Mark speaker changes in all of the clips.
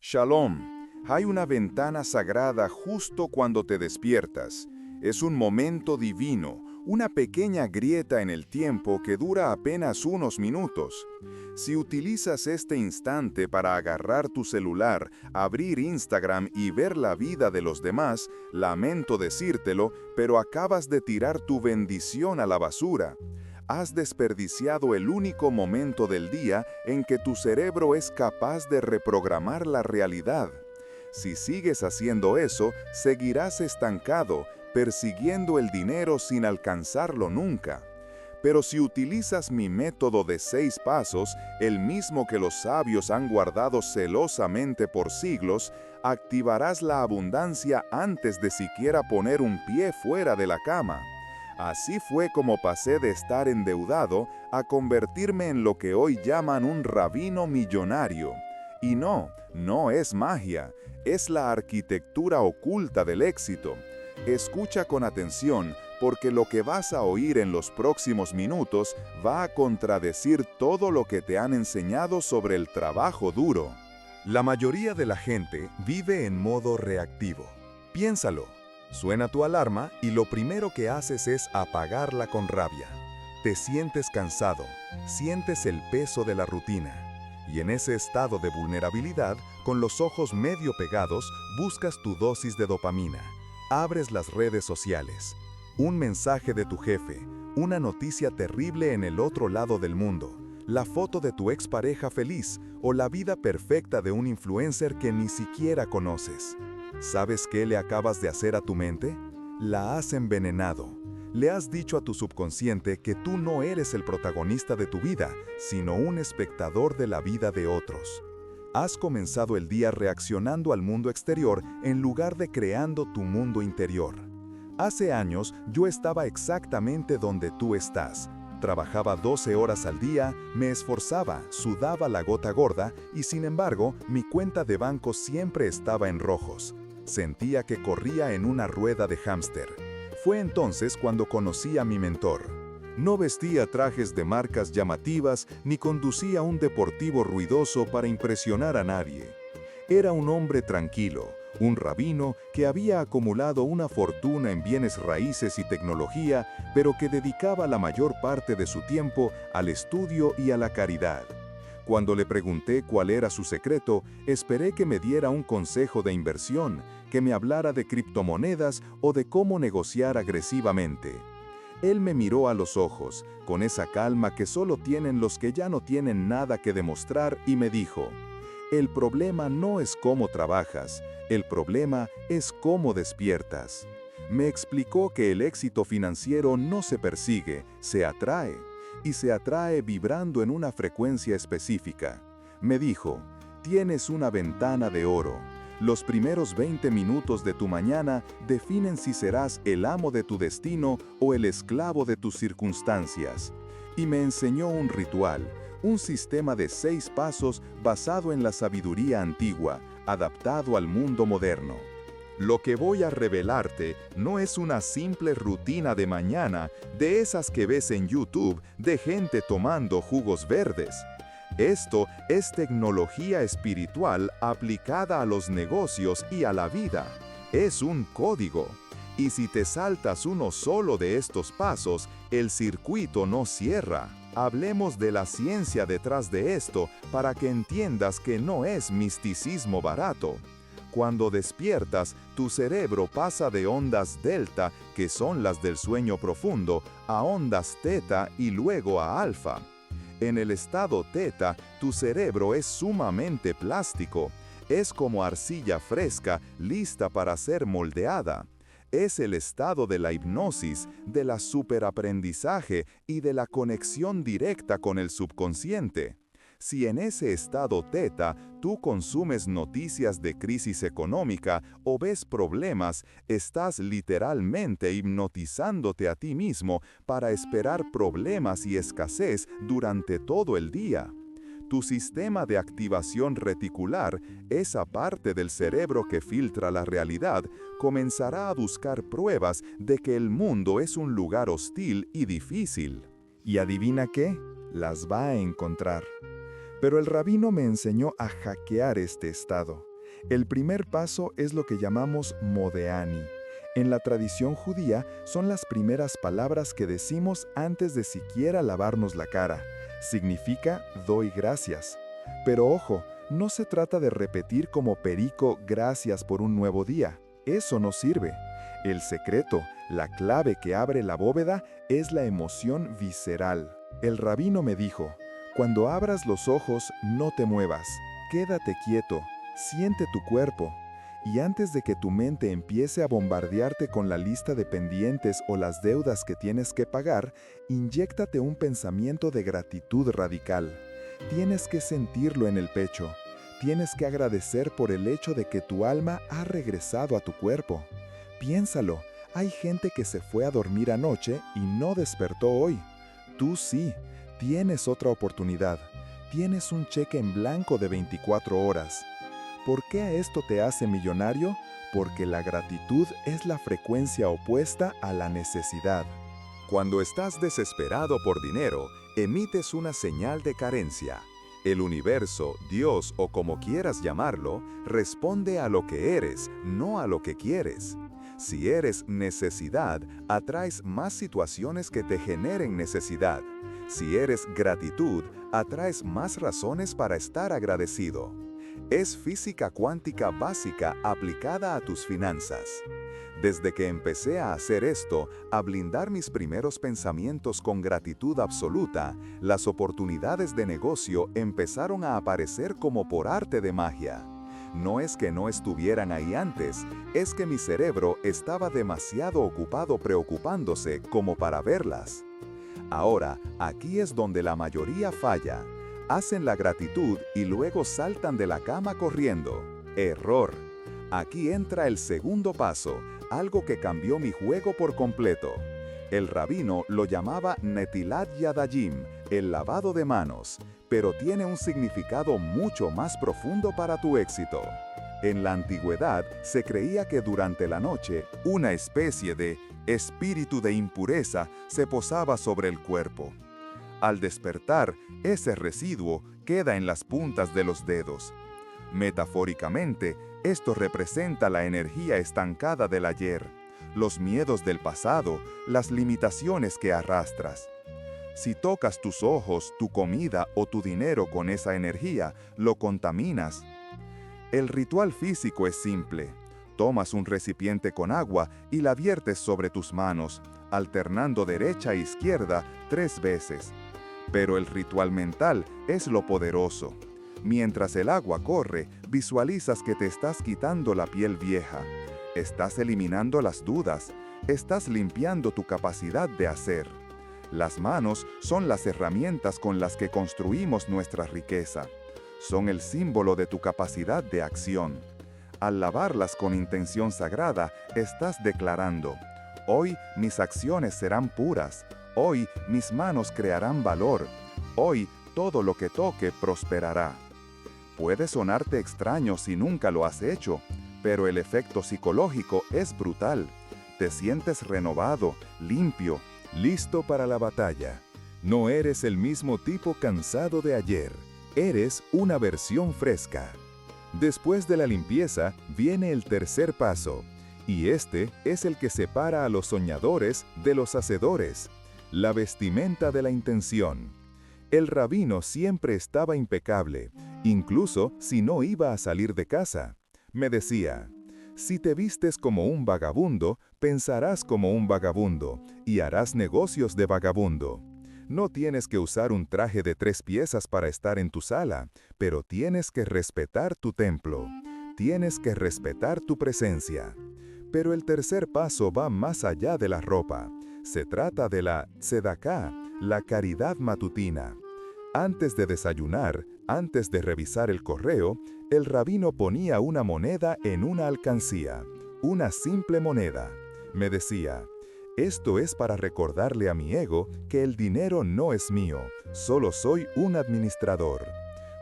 Speaker 1: Shalom. Hay una ventana sagrada justo cuando te despiertas. Es un momento divino, una pequeña grieta en el tiempo que dura apenas unos minutos. Si utilizas este instante para agarrar tu celular, abrir Instagram y ver la vida de los demás, lamento decírtelo, pero acabas de tirar tu bendición a la basura. Has desperdiciado el único momento del día en que tu cerebro es capaz de reprogramar la realidad. Si sigues haciendo eso, seguirás estancado, persiguiendo el dinero sin alcanzarlo nunca. Pero si utilizas mi método de 6 pasos, el mismo que los sabios han guardado celosamente por siglos, activarás la abundancia antes de siquiera poner un pie fuera de la cama. Así fue como pasé de estar endeudado a convertirme en lo que hoy llaman un rabino millonario. Y no es magia, es la arquitectura oculta del éxito. Escucha con atención, porque lo que vas a oír en los próximos minutos va a contradecir todo lo que te han enseñado sobre el trabajo duro.
Speaker 2: La mayoría de la gente vive en modo reactivo. Piénsalo. Suena tu alarma y lo primero que haces es apagarla con rabia. Te sientes cansado, sientes el peso de la rutina. Y en ese estado de vulnerabilidad, con los ojos medio pegados, buscas tu dosis de dopamina. Abres las redes sociales. Un mensaje de tu jefe, una noticia terrible en el otro lado del mundo, la foto de tu expareja feliz o la vida perfecta de un influencer que ni siquiera conoces. ¿Sabes qué le acabas de hacer a tu mente? La has envenenado. Le has dicho a tu subconsciente que tú no eres el protagonista de tu vida, sino un espectador de la vida de otros. Has comenzado el día reaccionando al mundo exterior en lugar de creando tu mundo interior. Hace años yo estaba exactamente donde tú estás. Trabajaba 12 horas al día, me esforzaba, sudaba la gota gorda y sin embargo mi cuenta de banco siempre estaba en rojos. Sentía que corría en una rueda de hámster. Fue entonces cuando conocí a mi mentor. No vestía trajes de marcas llamativas ni conducía un deportivo ruidoso para impresionar a nadie. Era un hombre tranquilo, un rabino que había acumulado una fortuna en bienes raíces y tecnología, pero que dedicaba la mayor parte de su tiempo al estudio y a la caridad. Cuando le pregunté cuál era su secreto, esperé que me diera un consejo de inversión, que me hablara de criptomonedas o de cómo negociar agresivamente. Él me miró a los ojos, con esa calma que solo tienen los que ya no tienen nada que demostrar, y me dijo: el problema no es cómo trabajas, el problema es cómo despiertas. Me explicó que el éxito financiero no se persigue, se atrae. Y se atrae vibrando en una frecuencia específica. Me dijo: tienes una ventana de oro. Los primeros 20 minutos de tu mañana definen si serás el amo de tu destino o el esclavo de tus circunstancias. Y me enseñó un ritual, un sistema de 6 pasos basado en la sabiduría antigua, adaptado al mundo moderno. Lo que voy a revelarte no es una simple rutina de mañana de esas que ves en YouTube de gente tomando jugos verdes. Esto es tecnología espiritual aplicada a los negocios y a la vida. Es un código. Y si te saltas uno solo de estos pasos, el circuito no cierra. Hablemos de la ciencia detrás de esto para que entiendas que no es misticismo barato. Cuando despiertas, tu cerebro pasa de ondas delta, que son las del sueño profundo, a ondas teta y luego a alfa. En el estado teta, tu cerebro es sumamente plástico. Es como arcilla fresca, lista para ser moldeada. Es el estado de la hipnosis, de la superaprendizaje y de la conexión directa con el subconsciente. Si en ese estado teta tú consumes noticias de crisis económica o ves problemas, estás literalmente hipnotizándote a ti mismo para esperar problemas y escasez durante todo el día. Tu sistema de activación reticular, esa parte del cerebro que filtra la realidad, comenzará a buscar pruebas de que el mundo es un lugar hostil y difícil.
Speaker 3: ¿Y adivina qué? Las va a encontrar. Pero el rabino me enseñó a hackear este estado.
Speaker 2: El primer paso es lo que llamamos Modeani. En la tradición judía son las primeras palabras que decimos antes de siquiera lavarnos la cara. Significa doy gracias. Pero ojo, no se trata de repetir como perico gracias por un nuevo día. Eso no sirve. El secreto, la clave que abre la bóveda, es la emoción visceral. El rabino me dijo, cuando abras los ojos, no te muevas. Quédate quieto, siente tu cuerpo. Y antes de que tu mente empiece a bombardearte con la lista de pendientes o las deudas que tienes que pagar, inyéctate un pensamiento de gratitud radical. Tienes que sentirlo en el pecho. Tienes que agradecer por el hecho de que tu alma ha regresado a tu cuerpo. Piénsalo, hay gente que se fue a dormir anoche y no despertó hoy. Tú sí, tienes otra oportunidad. Tienes un cheque en blanco de 24 horas. ¿Por qué esto te hace millonario? Porque la gratitud es la frecuencia opuesta a la necesidad.
Speaker 1: Cuando estás desesperado por dinero, emites una señal de carencia. El universo, Dios o como quieras llamarlo, responde a lo que eres, no a lo que quieres. Si eres necesidad, atraes más situaciones que te generen necesidad. Si eres gratitud, atraes más razones para estar agradecido. Es física cuántica básica aplicada a tus finanzas. Desde que empecé a hacer esto, a blindar mis primeros pensamientos con gratitud absoluta, las oportunidades de negocio empezaron a aparecer como por arte de magia. No es que no estuvieran ahí antes, es que mi cerebro estaba demasiado ocupado preocupándose como para verlas. Ahora, aquí es donde la mayoría falla. Hacen la gratitud y luego saltan de la cama corriendo. Error. Aquí entra el segundo paso, algo que cambió mi juego por completo. El rabino lo llamaba Netilat Yadayim, el lavado de manos, pero tiene un significado mucho más profundo para tu éxito. En la antigüedad se creía que durante la noche una especie de espíritu de impureza se posaba sobre el cuerpo. Al despertar, ese residuo queda en las puntas de los dedos. Metafóricamente, esto representa la energía estancada del ayer, los miedos del pasado, las limitaciones que arrastras. Si tocas tus ojos, tu comida o tu dinero con esa energía, lo contaminas. El ritual físico es simple. Tomas un recipiente con agua y la viertes sobre tus manos, alternando derecha e izquierda 3 veces. Pero el ritual mental es lo poderoso. Mientras el agua corre, visualizas que te estás quitando la piel vieja. Estás eliminando las dudas. Estás limpiando tu capacidad de hacer. Las manos son las herramientas con las que construimos nuestra riqueza. Son el símbolo de tu capacidad de acción. Al lavarlas con intención sagrada, estás declarando: hoy mis acciones serán puras. Hoy mis manos crearán valor. Hoy todo lo que toque prosperará. Puede sonarte extraño si nunca lo has hecho, pero el efecto psicológico es brutal. Te sientes renovado, limpio, listo para la batalla. No eres el mismo tipo cansado de ayer. Eres una versión fresca. Después de la limpieza, viene el tercer paso, y este es el que separa a los soñadores de los hacedores. La vestimenta de la intención. El rabino siempre estaba impecable, incluso si no iba a salir de casa. Me decía: si te vistes como un vagabundo, pensarás como un vagabundo y harás negocios de vagabundo. No tienes que usar un traje de 3 piezas para estar en tu sala, pero tienes que respetar tu templo. Tienes que respetar tu presencia. Pero el tercer paso va más allá de la ropa. Se trata de la tzedaká, la caridad matutina. Antes de desayunar, antes de revisar el correo, el rabino ponía una moneda en una alcancía, una simple moneda. Me decía: esto es para recordarle a mi ego que el dinero no es mío, solo soy un administrador.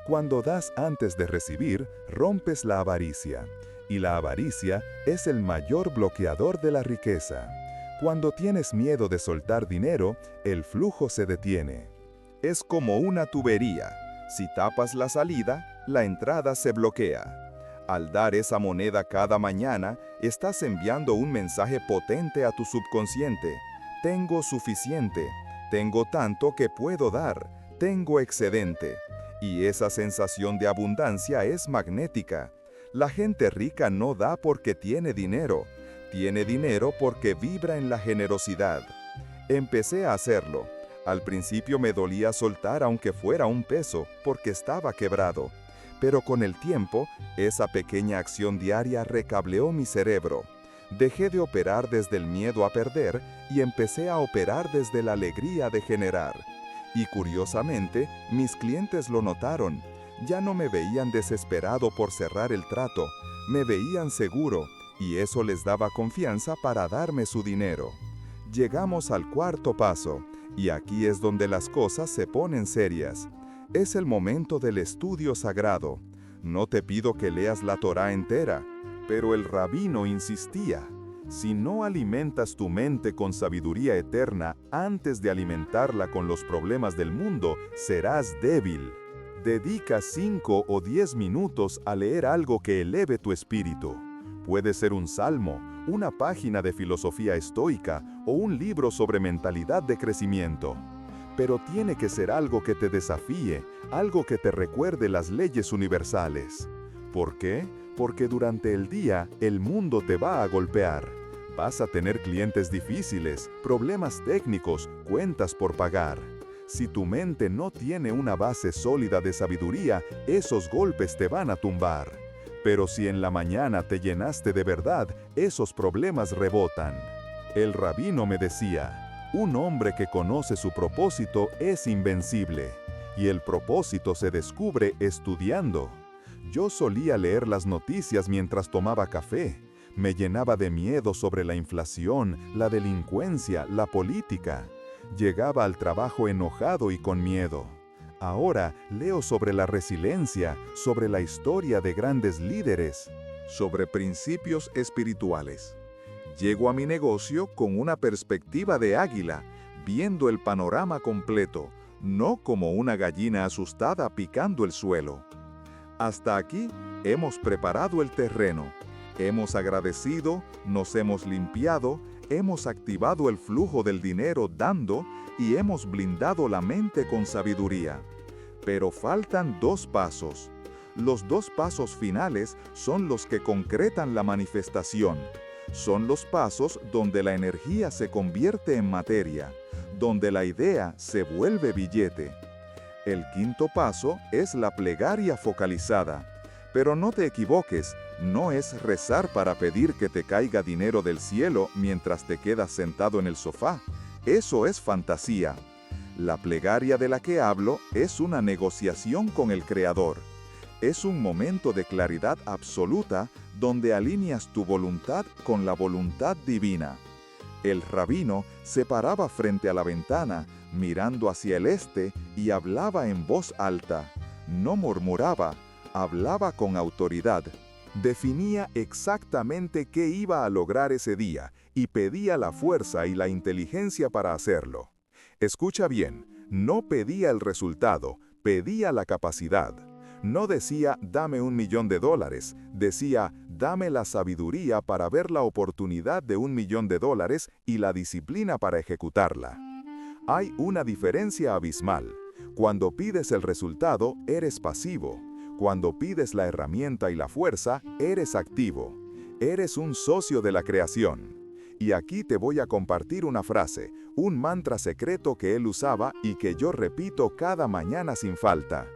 Speaker 1: Cuando das antes de recibir, rompes la avaricia. Y la avaricia es el mayor bloqueador de la riqueza. Cuando tienes miedo de soltar dinero, el flujo se detiene. Es como una tubería. Si tapas la salida, la entrada se bloquea.
Speaker 2: Al dar esa moneda cada mañana, estás enviando un mensaje potente a tu subconsciente. Tengo suficiente, tengo tanto que puedo dar, tengo excedente. Y esa sensación de abundancia es magnética. La gente rica no da porque tiene dinero porque vibra en la generosidad. Empecé a hacerlo. Al principio me dolía soltar aunque fuera un peso, porque estaba quebrado. Pero con el tiempo, esa pequeña acción diaria recableó mi cerebro. Dejé de operar desde el miedo a perder y empecé a operar desde la alegría de generar. Y curiosamente, mis clientes lo notaron. Ya no me veían desesperado por cerrar el trato, me veían seguro, y eso les daba confianza para darme su dinero. Llegamos al cuarto paso, y aquí es donde las cosas se ponen serias. Es el momento del estudio sagrado. No te pido que leas la Torá entera, pero el rabino insistía. Si no alimentas tu mente con sabiduría eterna antes de alimentarla con los problemas del mundo, serás débil. Dedica 5 o 10 minutos a leer algo que eleve tu espíritu. Puede ser un salmo, una página de filosofía estoica o un libro sobre mentalidad de crecimiento. Pero tiene que ser algo que te desafíe, algo que te recuerde las leyes universales. ¿Por qué? Porque durante el día el mundo te va a golpear. Vas a tener clientes difíciles, problemas técnicos, cuentas por pagar. Si tu mente no tiene una base sólida de sabiduría, esos golpes te van a tumbar. Pero si en la mañana te llenaste de verdad, esos problemas rebotan. El rabino me decía, un hombre que conoce su propósito es invencible, y el propósito se descubre estudiando. Yo solía leer las noticias mientras tomaba café. Me llenaba de miedo sobre la inflación, la delincuencia, la política. Llegaba al trabajo enojado y con miedo. Ahora leo sobre la resiliencia, sobre la historia de grandes líderes, sobre principios espirituales. Llego a mi negocio con una perspectiva de águila, viendo el panorama completo, no como una gallina asustada picando el suelo. Hasta aquí hemos preparado el terreno. Hemos agradecido, nos hemos limpiado, hemos activado el flujo del dinero dando y hemos blindado la mente con sabiduría. Pero faltan 2 pasos. Los 2 pasos finales son los que concretan la manifestación. Son los pasos donde la energía se convierte en materia, donde la idea se vuelve billete. El 5.º paso es la plegaria focalizada. Pero no te equivoques, no es rezar para pedir que te caiga dinero del cielo mientras te quedas sentado en el sofá. Eso es fantasía. La plegaria de la que hablo es una negociación con el Creador. Es un momento de claridad absoluta donde alineas tu voluntad con la voluntad divina. El rabino se paraba frente a la ventana, mirando hacia el este y hablaba en voz alta. No murmuraba, hablaba con autoridad. Definía exactamente qué iba a lograr ese día y pedía la fuerza y la inteligencia para hacerlo. Escucha bien, no pedía el resultado, pedía la capacidad. No decía, dame $1 millón, decía, dame la sabiduría para ver la oportunidad de $1 millón y la disciplina para ejecutarla. Hay una diferencia abismal. Cuando pides el resultado, eres pasivo. Cuando pides la herramienta y la fuerza, eres activo. Eres un socio de la creación. Y aquí te voy a compartir una frase, un mantra secreto que él usaba y que yo repito cada mañana sin falta.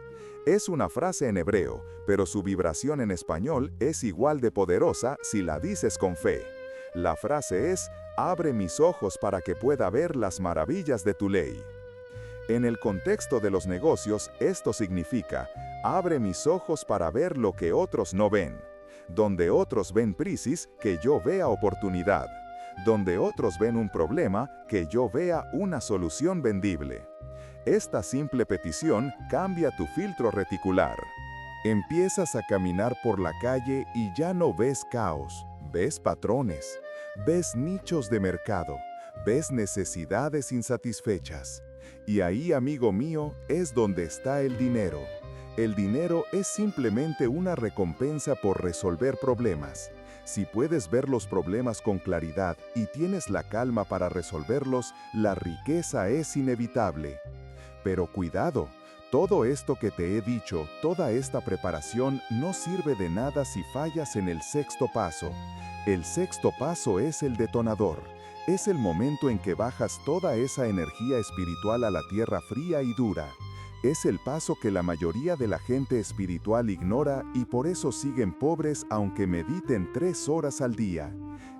Speaker 2: Es una frase en hebreo, pero su vibración en español es igual de poderosa si la dices con fe. La frase es, abre mis ojos para que pueda ver las maravillas de tu ley. En el contexto de los negocios, esto significa, abre mis ojos para ver lo que otros no ven. Donde otros ven crisis, que yo vea oportunidad. Donde otros ven un problema, que yo vea una solución vendible. Esta simple petición cambia tu filtro reticular. Empiezas a caminar por la calle y ya no ves caos, ves patrones, ves nichos de mercado, ves necesidades insatisfechas. Y ahí, amigo mío, es donde está el dinero. El dinero es simplemente una recompensa por resolver problemas. Si puedes ver los problemas con claridad y tienes la calma para resolverlos, la riqueza es inevitable. Pero cuidado, todo esto que te he dicho, toda esta preparación no sirve de nada si fallas en el sexto paso. El sexto paso es el detonador. Es el momento en que bajas toda esa energía espiritual a la tierra fría y dura. Es el paso que la mayoría de la gente espiritual ignora y por eso siguen pobres aunque mediten 3 horas al día.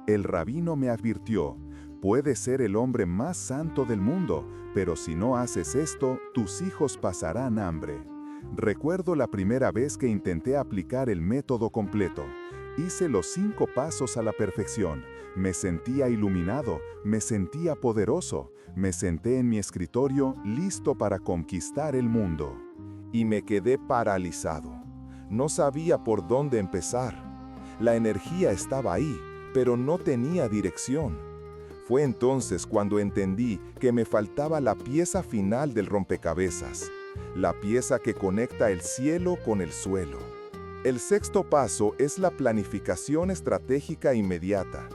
Speaker 2: El rabino me advirtió, puedes ser el hombre más santo del mundo, pero si no haces esto, tus hijos pasarán hambre. Recuerdo la primera vez que intenté aplicar el método completo. Hice los 5 pasos a la perfección. Me sentía iluminado, me sentía poderoso. Me senté en mi escritorio listo para conquistar el mundo. Y me quedé paralizado. No sabía por dónde empezar. La energía estaba ahí, pero no tenía dirección. Fue entonces cuando entendí que me faltaba la pieza final del rompecabezas, la pieza que conecta el cielo con el suelo. El sexto paso es la planificación estratégica inmediata,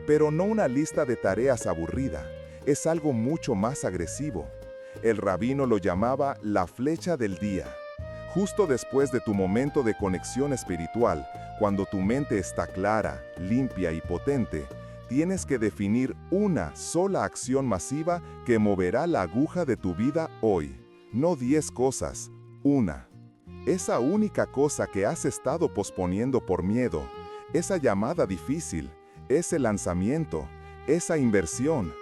Speaker 2: pero no una lista de tareas aburrida, es algo mucho más agresivo. El rabino lo llamaba la flecha del día. Justo después de tu momento de conexión espiritual, cuando tu mente está clara, limpia y potente, tienes que definir una sola acción masiva que moverá la aguja de tu vida hoy. No 10 cosas, una. Esa única cosa que has estado posponiendo por miedo, esa llamada difícil, ese lanzamiento, esa inversión.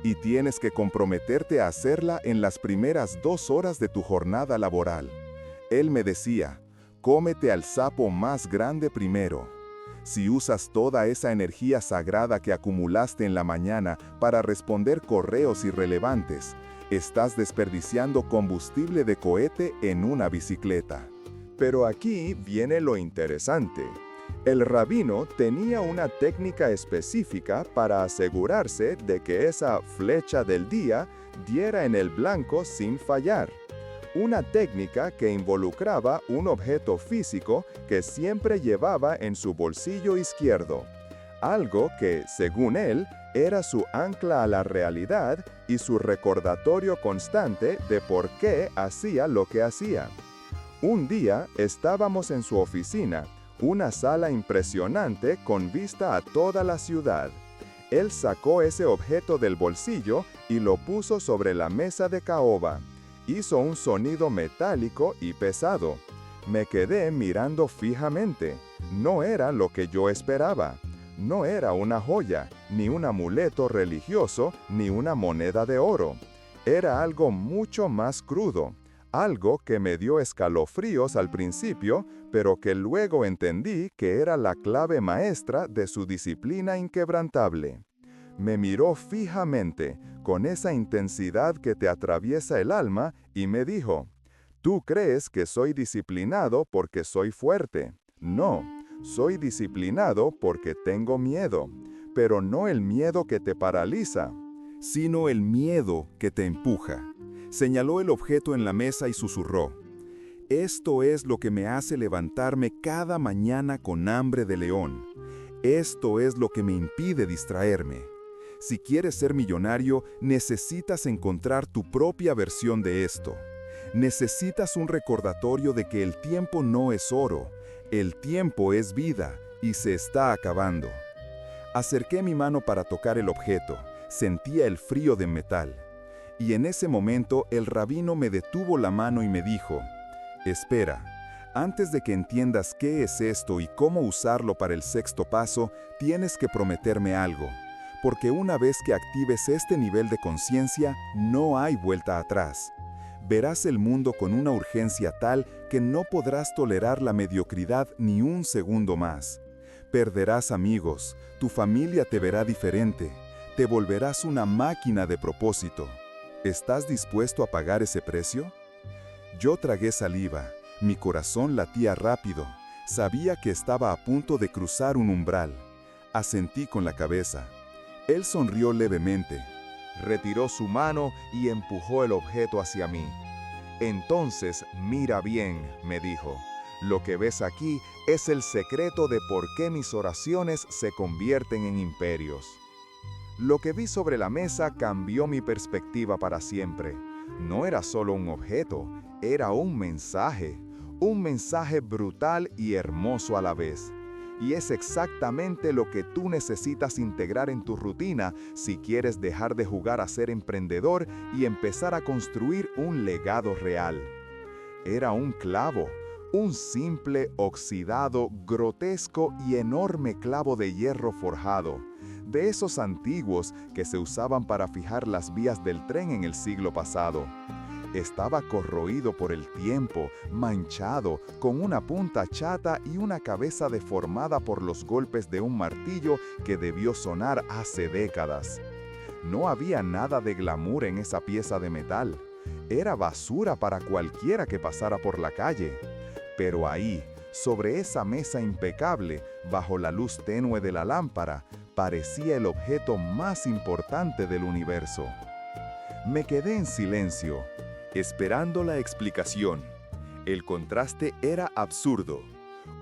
Speaker 2: Y tienes que comprometerte a hacerla en las primeras 2 horas de tu jornada laboral. Él me decía, cómete al sapo más grande primero. Si usas toda esa energía sagrada que acumulaste en la mañana para responder correos irrelevantes, estás desperdiciando combustible de cohete en una bicicleta. Pero aquí viene lo interesante. El rabino tenía una técnica específica para asegurarse de que esa flecha del día diera en el blanco sin fallar. Una técnica que involucraba un objeto físico que siempre llevaba en su bolsillo izquierdo. Algo que, según él, era su ancla a la realidad y su recordatorio constante de por qué hacía lo que hacía. Un día estábamos en su oficina, una sala impresionante con vista a toda la ciudad. Él sacó ese objeto del bolsillo y lo puso sobre la mesa de caoba. Hizo un sonido metálico y pesado. Me quedé mirando fijamente. No era lo que yo esperaba. No era una joya, ni un amuleto religioso, ni una moneda de oro. Era algo mucho más crudo. Algo que me dio escalofríos al principio, pero que luego entendí que era la clave maestra de su disciplina inquebrantable. Me miró fijamente, con esa intensidad que te atraviesa el alma, y me dijo, «Tú crees que soy disciplinado porque soy fuerte. No, soy disciplinado porque tengo miedo, pero no el miedo que te paraliza, sino el miedo que te empuja». Señaló el objeto en la mesa y susurró, «Esto es lo que me hace levantarme cada mañana con hambre de león. Esto es lo que me impide distraerme. Si quieres ser millonario, necesitas encontrar tu propia versión de esto. Necesitas un recordatorio de que el tiempo no es oro, el tiempo es vida y se está acabando». Acerqué mi mano para tocar el objeto, sentía el frío de metal. Y en ese momento el rabino me detuvo la mano y me dijo, «Espera, antes de que entiendas qué es esto y cómo usarlo para el sexto paso, tienes que prometerme algo, porque una vez que actives este nivel de conciencia, no hay vuelta atrás. Verás el mundo con una urgencia tal que no podrás tolerar la mediocridad ni un segundo más. Perderás amigos, tu familia te verá diferente, te volverás una máquina de propósito. ¿Estás dispuesto a pagar ese precio?». Yo tragué saliva, mi corazón latía rápido, sabía que estaba a punto de cruzar un umbral. Asentí con la cabeza. Él sonrió levemente, retiró su mano y empujó el objeto hacia mí. Entonces, mira bien, me dijo. Lo que ves aquí es el secreto de por qué mis oraciones se convierten en imperios. Lo que vi sobre la mesa cambió mi perspectiva para siempre. No era solo un objeto, era un mensaje brutal y hermoso a la vez. Y es exactamente lo que tú necesitas integrar en tu rutina si quieres dejar de jugar a ser emprendedor y empezar a construir un legado real. Era un clavo, un simple, oxidado, grotesco y enorme clavo de hierro forjado, de esos antiguos que se usaban para fijar las vías del tren en el siglo pasado. Estaba corroído por el tiempo, manchado, con una punta chata y una cabeza deformada por los golpes de un martillo que debió sonar hace décadas. No había nada de glamour en esa pieza de metal. Era basura para cualquiera que pasara por la calle. Pero ahí, sobre esa mesa impecable, bajo la luz tenue de la lámpara, parecía el objeto más importante del universo. Me quedé en silencio, esperando la explicación. El contraste era absurdo.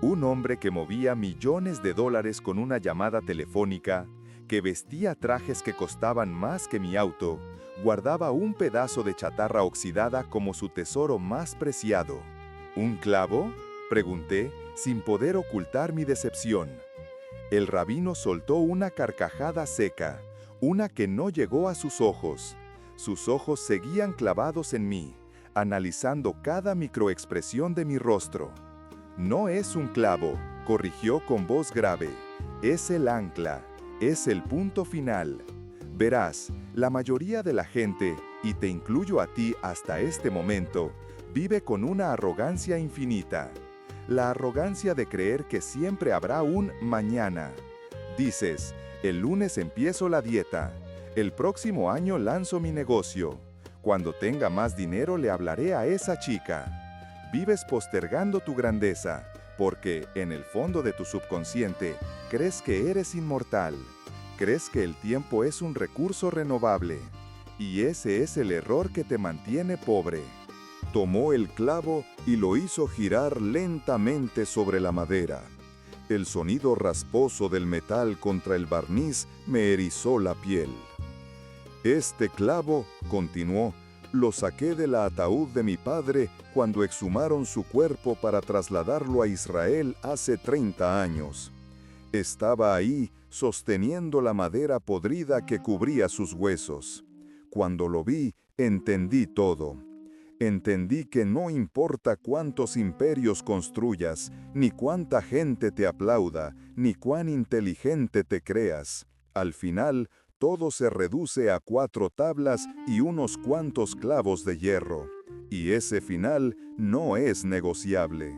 Speaker 2: Un hombre que movía millones de dólares con una llamada telefónica, que vestía trajes que costaban más que mi auto, guardaba un pedazo de chatarra oxidada como su tesoro más preciado. ¿Un clavo?, pregunté, sin poder ocultar mi decepción. El rabino soltó una carcajada seca, una que no llegó a sus ojos. Sus ojos seguían clavados en mí, analizando cada microexpresión de mi rostro. No es un clavo, corrigió con voz grave. Es el ancla, es el punto final. Verás, la mayoría de la gente, y te incluyo a ti hasta este momento, vive con una arrogancia infinita. La arrogancia de creer que siempre habrá un mañana. Dices, el lunes empiezo la dieta. El próximo año lanzo mi negocio. Cuando tenga más dinero le hablaré a esa chica. Vives postergando tu grandeza, porque en el fondo de tu subconsciente crees que eres inmortal. Crees que el tiempo es un recurso renovable. Y ese es el error que te mantiene pobre. Tomó el clavo y lo hizo girar lentamente sobre la madera. El sonido rasposo del metal contra el barniz me erizó la piel. Este clavo, continuó, lo saqué del ataúd de mi padre cuando exhumaron su cuerpo para trasladarlo a Israel hace 30 años. Estaba ahí, sosteniendo la madera podrida que cubría sus huesos. Cuando lo vi, entendí todo. Entendí que no importa cuántos imperios construyas, ni cuánta gente te aplauda, ni cuán inteligente te creas. Al final, todo se reduce a 4 tablas y unos cuantos clavos de hierro. Y ese final no es negociable.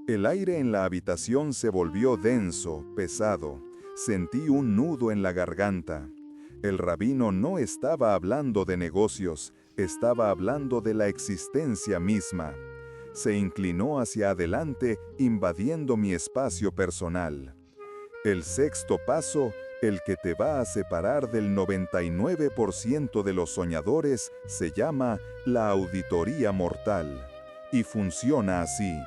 Speaker 2: El aire en la habitación se volvió denso, pesado. Sentí un nudo en la garganta. El rabino no estaba hablando de negocios, estaba hablando de la existencia misma. Se inclinó hacia adelante, invadiendo mi espacio personal. El sexto paso, el que te va a separar del 99% de los soñadores, se llama la auditoría mortal. Y funciona así.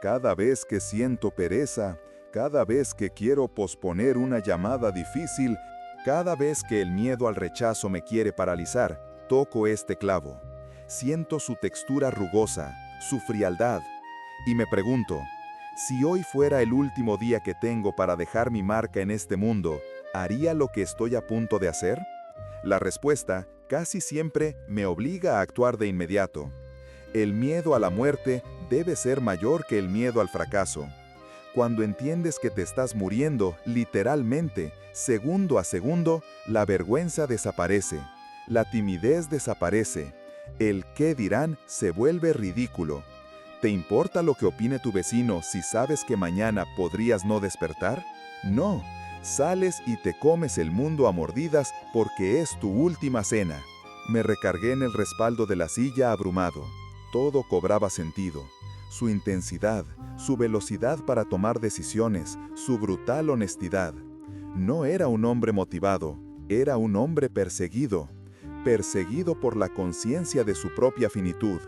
Speaker 2: Cada vez que siento pereza, cada vez que quiero posponer una llamada difícil, cada vez que el miedo al rechazo me quiere paralizar, toco este clavo. Siento su textura rugosa, su frialdad, y me pregunto, si hoy fuera el último día que tengo para dejar mi marca en este mundo, ¿haría lo que estoy a punto de hacer? La respuesta casi siempre me obliga a actuar de inmediato. El miedo a la muerte debe ser mayor que el miedo al fracaso. Cuando entiendes que te estás muriendo, literalmente, segundo a segundo, la vergüenza desaparece, la timidez desaparece, el qué dirán se vuelve ridículo. ¿Te importa lo que opine tu vecino si sabes que mañana podrías no despertar? No, sales y te comes el mundo a mordidas porque es tu última cena. Me recargué en el respaldo de la silla abrumado. Todo cobraba sentido. Su intensidad, su velocidad para tomar decisiones, su brutal honestidad. No era un hombre motivado, era un hombre perseguido, perseguido por la conciencia de su propia finitud.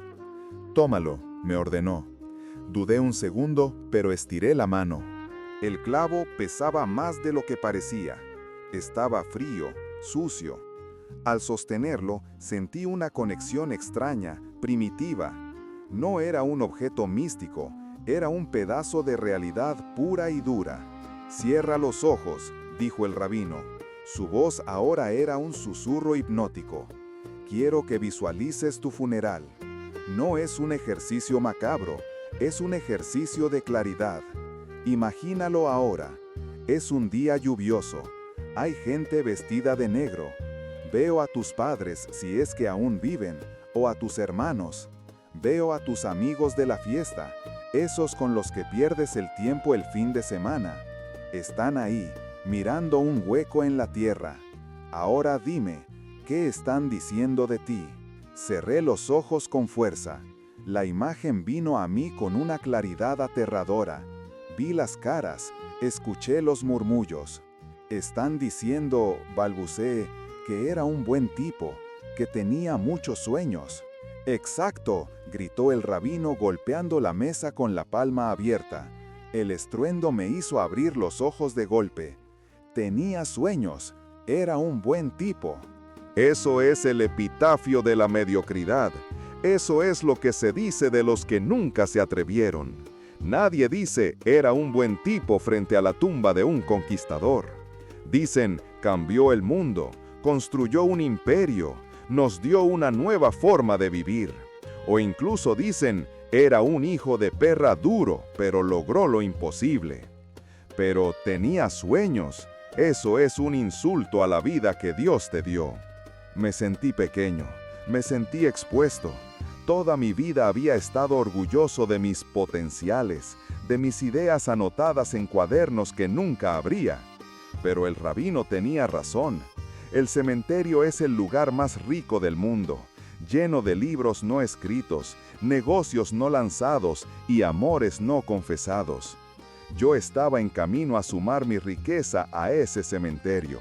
Speaker 2: Tómalo, me ordenó. Dudé un segundo, pero estiré la mano.
Speaker 1: El clavo pesaba más de lo que parecía. Estaba frío, sucio. Al sostenerlo, sentí una conexión extraña, primitiva. No era un objeto místico, era un pedazo de realidad pura y dura. «Cierra los ojos», dijo el rabino. Su voz ahora era un susurro hipnótico. «Quiero que visualices tu funeral. No es un ejercicio macabro, es un ejercicio de claridad. Imagínalo ahora. Es un día lluvioso. Hay gente vestida de negro. Veo a tus padres, si es que aún viven, o a tus hermanos. Veo a tus amigos de la fiesta, esos con los que pierdes el tiempo el fin de semana. Están ahí, mirando un hueco en la tierra. Ahora dime, ¿qué están diciendo de ti?» Cerré los ojos con fuerza. La imagen vino a mí con una claridad aterradora. Vi las caras, escuché los murmullos. «Están diciendo», balbuceé, «que era un buen tipo, que tenía muchos sueños». «Exacto», gritó el rabino golpeando la mesa con la palma abierta. El estruendo me hizo abrir los ojos de golpe. Tenía sueños, era un buen tipo.
Speaker 2: Eso es el epitafio de la mediocridad. Eso es lo que se dice de los que nunca se atrevieron. Nadie dice, era un buen tipo frente a la tumba de un conquistador. Dicen, cambió el mundo, construyó un imperio, nos dio una nueva forma de vivir. O incluso dicen, era un hijo de perra duro, pero logró lo imposible. Pero tenía sueños. Eso es un insulto a la vida que Dios te dio. Me sentí pequeño, me sentí expuesto. Toda mi vida había estado orgulloso de mis potenciales, de mis ideas anotadas en cuadernos que nunca abría. Pero el rabino tenía razón. El cementerio es el lugar más rico del mundo, lleno de libros no escritos, negocios no lanzados y amores no confesados. Yo estaba en camino a sumar mi riqueza a ese cementerio.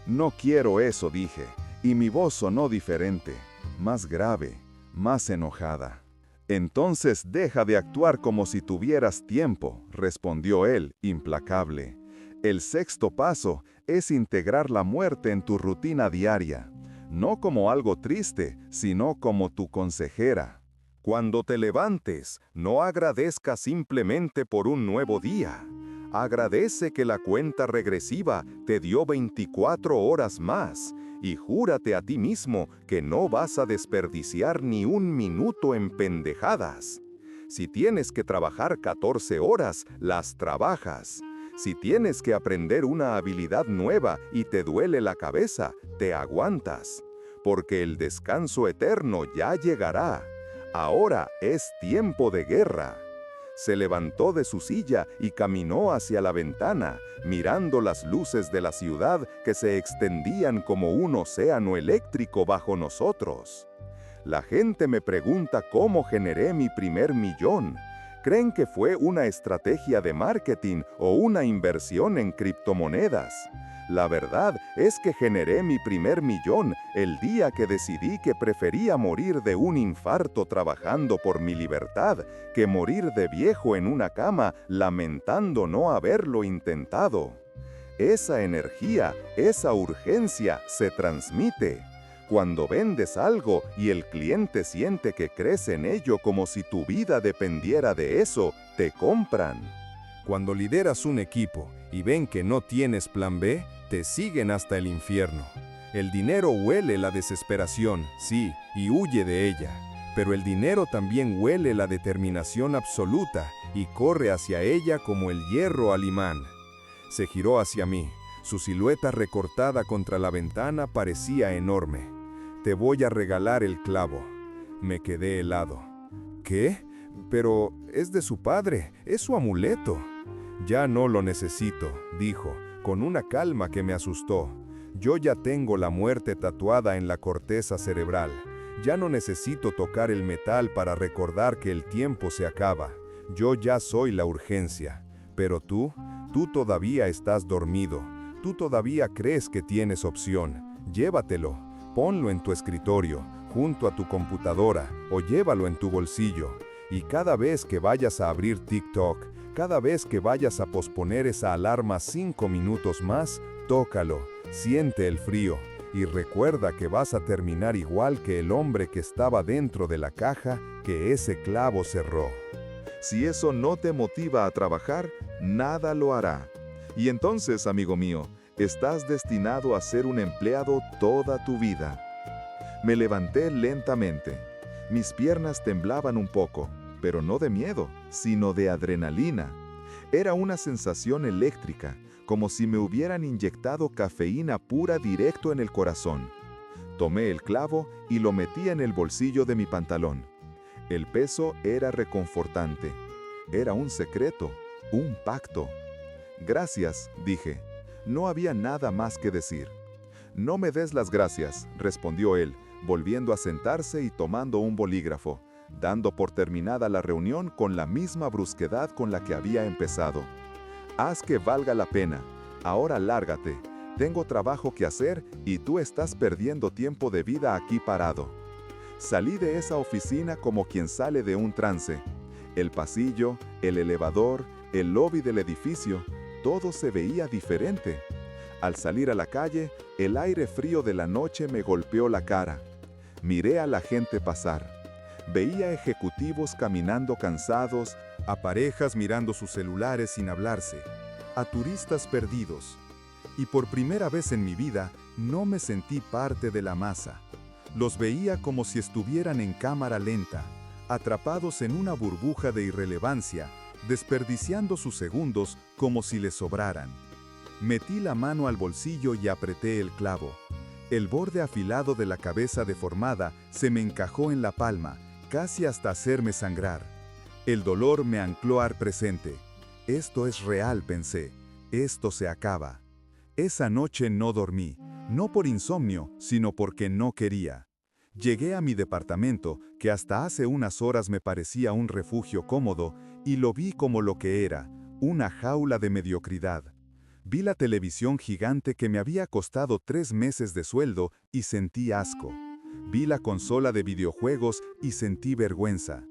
Speaker 2: «No quiero eso», dije, y mi voz sonó diferente, más grave, más enojada. «Entonces deja de actuar como si tuvieras tiempo», respondió él, implacable. «El sexto paso es integrar la muerte en tu rutina diaria, no como algo triste, sino como tu consejera. Cuando te levantes, no agradezcas simplemente por un nuevo día. Agradece que la cuenta regresiva te dio 24 horas más y júrate a ti mismo que no vas a desperdiciar ni un minuto en pendejadas. Si tienes que trabajar 14 horas, las trabajas. Si tienes que aprender una habilidad nueva y te duele la cabeza, te aguantas. Porque el descanso eterno ya llegará. Ahora es tiempo de guerra». Se levantó de su silla y caminó hacia la ventana, mirando las luces de la ciudad que se extendían como un océano eléctrico bajo nosotros. La gente me pregunta cómo generé mi primer millón. Creen que fue una estrategia de marketing o una inversión en criptomonedas. La verdad es que generé mi primer millón el día que decidí que prefería morir de un infarto trabajando por mi libertad que morir de viejo en una cama lamentando no haberlo intentado. Esa energía, esa urgencia se transmite. Cuando vendes algo y el cliente siente que crees en ello como si tu vida dependiera de eso, te compran. Cuando lideras un equipo y ven que no tienes plan B, te siguen hasta el infierno. El dinero huele la desesperación, sí, y huye de ella. Pero el dinero también huele la determinación absoluta y corre hacia ella como el hierro al imán. Se giró hacia mí. Su silueta recortada contra la ventana parecía enorme. «Te voy a regalar el clavo». Me quedé helado. «¿Qué? Pero es de su padre, es su amuleto». «Ya no lo necesito», dijo, con una calma que me asustó. «Yo ya tengo la muerte tatuada en la corteza cerebral. Ya no necesito tocar el metal para recordar que el tiempo se acaba. Yo ya soy la urgencia. Pero tú todavía estás dormido. Tú todavía crees que tienes opción. Llévatelo, ponlo en tu escritorio, junto a tu computadora o llévalo en tu bolsillo. Y cada vez que vayas a abrir TikTok, cada vez que vayas a posponer esa alarma 5 minutos más, tócalo, siente el frío y recuerda que vas a terminar igual que el hombre que estaba dentro de la caja que ese clavo cerró.
Speaker 1: Si eso no te motiva a trabajar, nada lo hará. Y entonces, amigo mío, estás destinado a ser un empleado toda tu vida. Me levanté lentamente. Mis piernas temblaban un poco, pero no de miedo, sino de adrenalina. Era una sensación eléctrica, como si me hubieran inyectado cafeína pura directo en el corazón. Tomé el clavo y lo metí en el bolsillo de mi pantalón. El peso era reconfortante. Era un secreto, un pacto. Gracias, dije. No había nada más que decir. No me des las gracias, respondió él, volviendo a sentarse y tomando un bolígrafo, dando por terminada la reunión con la misma brusquedad con la que había empezado. Haz que valga la pena. Ahora lárgate. Tengo trabajo que hacer y tú estás perdiendo tiempo de vida aquí parado. Salí de esa oficina como quien sale de un trance. El pasillo, el elevador, el lobby del edificio, todo se veía diferente. Al salir a la calle, el aire frío de la noche me golpeó la cara. Miré a la gente pasar. Veía ejecutivos caminando cansados, a parejas mirando sus celulares sin hablarse, a turistas perdidos. Y por primera vez en mi vida, no me sentí parte de la masa. Los veía como si estuvieran en cámara lenta, atrapados en una burbuja de irrelevancia, desperdiciando sus segundos como si les sobraran. Metí la mano al bolsillo y apreté el clavo. El borde afilado de la cabeza deformada se me encajó en la palma, casi hasta hacerme sangrar. El dolor me ancló al presente. Esto es real, pensé. Esto se acaba. Esa noche no dormí, no por insomnio, sino porque no quería. Llegué a mi departamento, que hasta hace unas horas me parecía un refugio cómodo, y lo vi como lo que era, una jaula de mediocridad. Vi la televisión gigante que me había costado 3 meses de sueldo y sentí asco. Vi la consola de videojuegos y sentí vergüenza.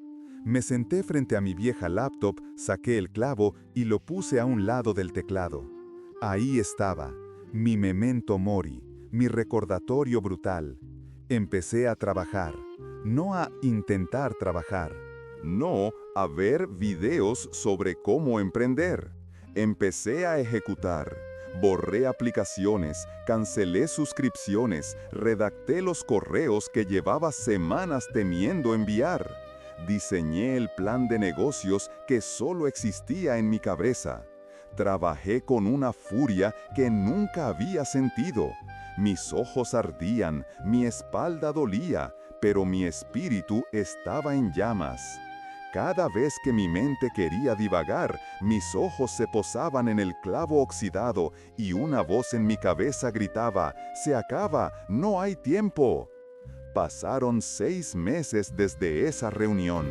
Speaker 1: Me senté frente a mi vieja laptop, saqué el clavo y lo puse a un lado del teclado. Ahí estaba, mi memento mori, mi recordatorio brutal. Empecé a trabajar, no a intentar trabajar. No a ver videos sobre cómo emprender. Empecé a ejecutar. Borré aplicaciones, cancelé suscripciones, redacté los correos que llevaba semanas temiendo enviar. Diseñé el plan de negocios que solo existía en mi cabeza. Trabajé con una furia que nunca había sentido. Mis ojos ardían, mi espalda dolía, pero mi espíritu estaba en llamas. Cada vez que mi mente quería divagar, mis ojos se posaban en el clavo oxidado y una voz en mi cabeza gritaba: «¡Se acaba! ¡No hay tiempo!». Pasaron 6 meses desde esa reunión.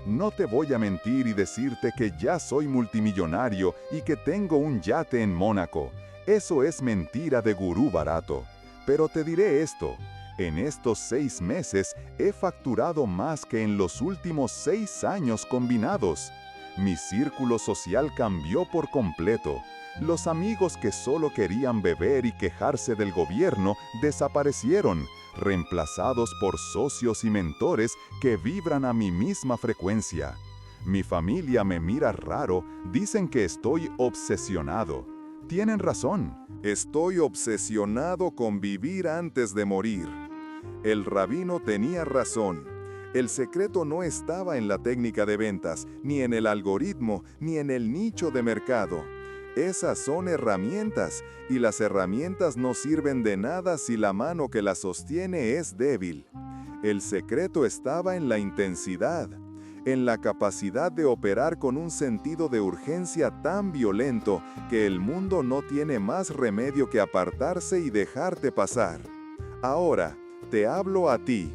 Speaker 1: No te voy a mentir y decirte que ya soy multimillonario y que tengo un yate en Mónaco. Eso es mentira de gurú barato. Pero te diré esto. En estos 6 meses he facturado más que en los últimos 6 años combinados. Mi círculo social cambió por completo. Los amigos que solo querían beber y quejarse del gobierno desaparecieron, reemplazados por socios y mentores que vibran a mi misma frecuencia. Mi familia me mira raro, dicen que estoy obsesionado. Tienen razón, estoy obsesionado con vivir antes de morir. El rabino tenía razón. El secreto no estaba en la técnica de ventas, ni en el algoritmo, ni en el nicho de mercado. Esas son herramientas, y las herramientas no sirven de nada si la mano que las sostiene es débil. El secreto estaba en la intensidad, en la capacidad de operar con un sentido de urgencia tan violento que el mundo no tiene más remedio que apartarse y dejarte pasar. Ahora, te hablo a ti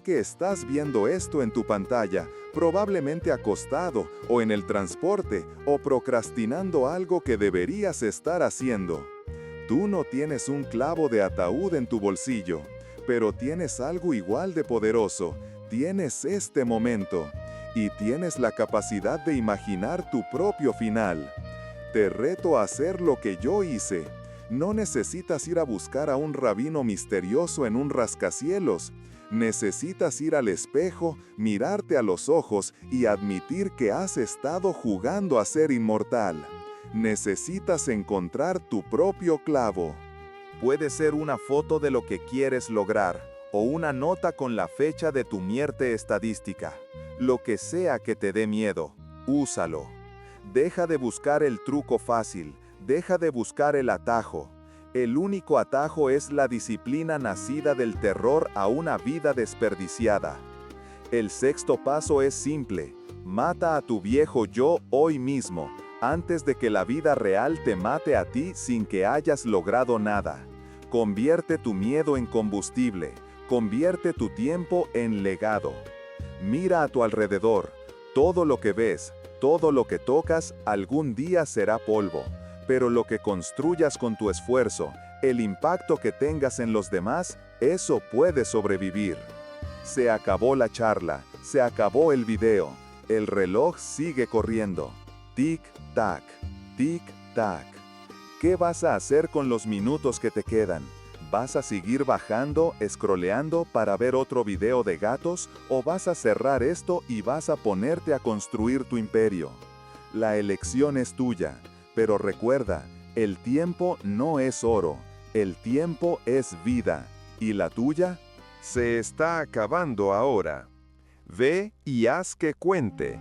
Speaker 1: que estás viendo esto en tu pantalla, probablemente acostado o en el transporte o procrastinando algo que deberías estar haciendo. Tú no tienes un clavo de ataúd en tu bolsillo. Pero tienes algo igual de poderoso. Tienes este momento. Y tienes la capacidad de imaginar tu propio final. Te reto a hacer lo que yo hice. No necesitas ir a buscar a un rabino misterioso en un rascacielos. Necesitas ir al espejo, mirarte a los ojos y admitir que has estado jugando a ser inmortal. Necesitas encontrar tu propio clavo. Puede ser una foto de lo que quieres lograr, o una nota con la fecha de tu muerte estadística. Lo que sea que te dé miedo, úsalo. Deja de buscar el truco fácil, deja de buscar el atajo. El único atajo es la disciplina nacida del terror a una vida desperdiciada. El sexto paso es simple: mata a tu viejo yo hoy mismo, antes de que la vida real te mate a ti sin que hayas logrado nada. Convierte tu miedo en combustible, convierte tu tiempo en legado. Mira a tu alrededor, todo lo que ves, todo lo que tocas algún día será polvo, pero lo que construyas con tu esfuerzo, el impacto que tengas en los demás, eso puede sobrevivir. Se acabó la charla, se acabó el video, el reloj sigue corriendo. Tic-tac, tic-tac. ¿Qué vas a hacer con los minutos que te quedan? ¿Vas a seguir bajando, scrolleando para ver otro video de gatos? ¿O vas a cerrar esto y vas a ponerte a construir tu imperio? La elección es tuya, pero recuerda, el tiempo no es oro, el tiempo es vida. ¿Y la tuya?
Speaker 2: Se está acabando ahora. Ve y haz que cuente.